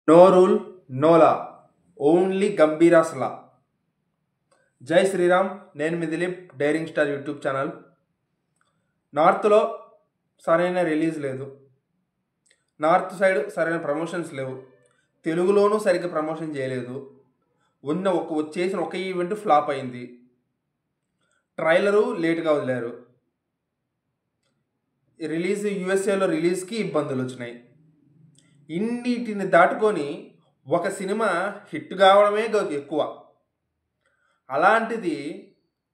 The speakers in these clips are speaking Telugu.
No rule no law, only గంభీరాస్ లా. జై శ్రీరామ్. నేను మీ Dilip, daring star YouTube channel. నార్త్లో సరైన రిలీజ్ లేదు, నార్త్ సైడ్ సరైన ప్రమోషన్స్ లేవు, తెలుగులోనూ సరిగ్గా ప్రమోషన్ చేయలేదు. చేసిన ఒక ఈవెంట్ ఫ్లాప్ అయింది, ట్రైలరు లేటుగా వదిలారు, రిలీజ్ యూఎస్ఏలో రిలీజ్కి ఇబ్బందులు వచ్చినాయి. ఇన్నిటిని దాటుకొని ఒక సినిమా హిట్ కావడమే ఎక్కువ. అలాంటిది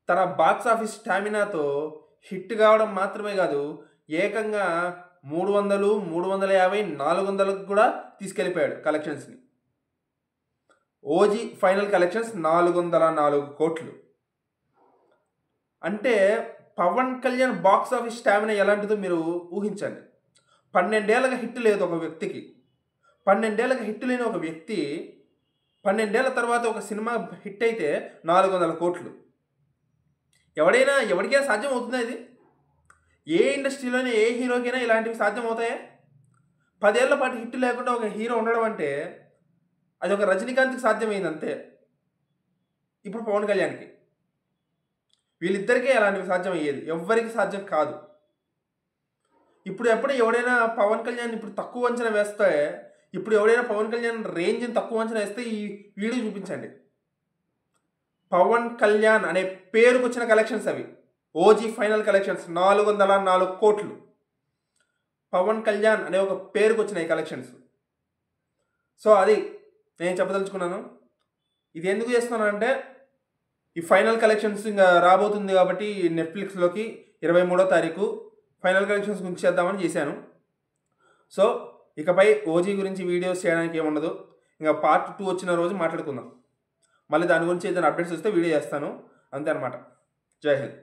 తన బాక్స్ ఆఫీస్ స్టామినాతో హిట్ కావడం మాత్రమే కాదు, ఏకంగా 300, 350, 400కు కూడా తీసుకెళ్ళిపోయాడు కలెక్షన్స్ని. ఓజీ ఫైనల్ కలెక్షన్స్ 404 కోట్లు. అంటే Pawan Kalyan box office stamina ఎలాంటిదో మీరు ఊహించండి. 12 ఏళ్ళగా హిట్ లేదు ఒక వ్యక్తికి. 12 ఏళ్ళగా హిట్ లేని ఒక వ్యక్తి 12 ఏళ్ళ తర్వాత ఒక సినిమా హిట్ అయితే 400 కోట్లు. ఎవరికైనా సాధ్యం అవుతుందా ఇది? ఏ ఇండస్ట్రీలోనే ఏ హీరోకైనా ఇలాంటివి సాధ్యం అవుతాయా? 10 ఏళ్ల పాటు హిట్ లేకుండా ఒక హీరో ఉండడం అంటే అది ఒక రజనీకాంత్కి సాధ్యమైంది అంతే. ఇప్పుడు పవన్ కళ్యాణ్కి, వీళ్ళిద్దరికీ అలాంటివి సాధ్యమయ్యేది, ఎవ్వరికి సాధ్యం కాదు. ఎప్పుడు ఎవడైనా పవన్ కళ్యాణ్ ఇప్పుడు తక్కువ అంచనా వేస్తే, ఎవడైనా పవన్ కళ్యాణ్ రేంజ్ని తక్కువ అంచనా వేస్తే ఈ వీడియో చూపించండి. పవన్ కళ్యాణ్ అనే పేరుకు వచ్చిన కలెక్షన్స్ అవి. ఓజీ ఫైనల్ కలెక్షన్స్ 404 కోట్లు. పవన్ కళ్యాణ్ అనే ఒక పేరుకు వచ్చినాయి కలెక్షన్స్. సో అది నేను చెప్పదలుచుకున్నాను. ఇది ఎందుకు చేస్తున్నానంటే, ఈ ఫైనల్ కలెక్షన్స్ ఇంకా రాబోతుంది కాబట్టి నెట్ఫ్లిక్స్లోకి 23వ తారీఖు ఫైనల్ కలెక్షన్స్ గురించి చేద్దామని చేశాను. సో ఇకపై ఓజీ గురించి వీడియోస్ చేయడానికి ఏముండదు, ఇంకా పార్ట్ 2 వచ్చిన రోజు మాట్లాడుకుందాం. మళ్ళీ దాని గురించి ఏదైనా అప్డేట్స్ వస్తే వీడియో చేస్తాను, అంతే అనమాట. జై హింద్.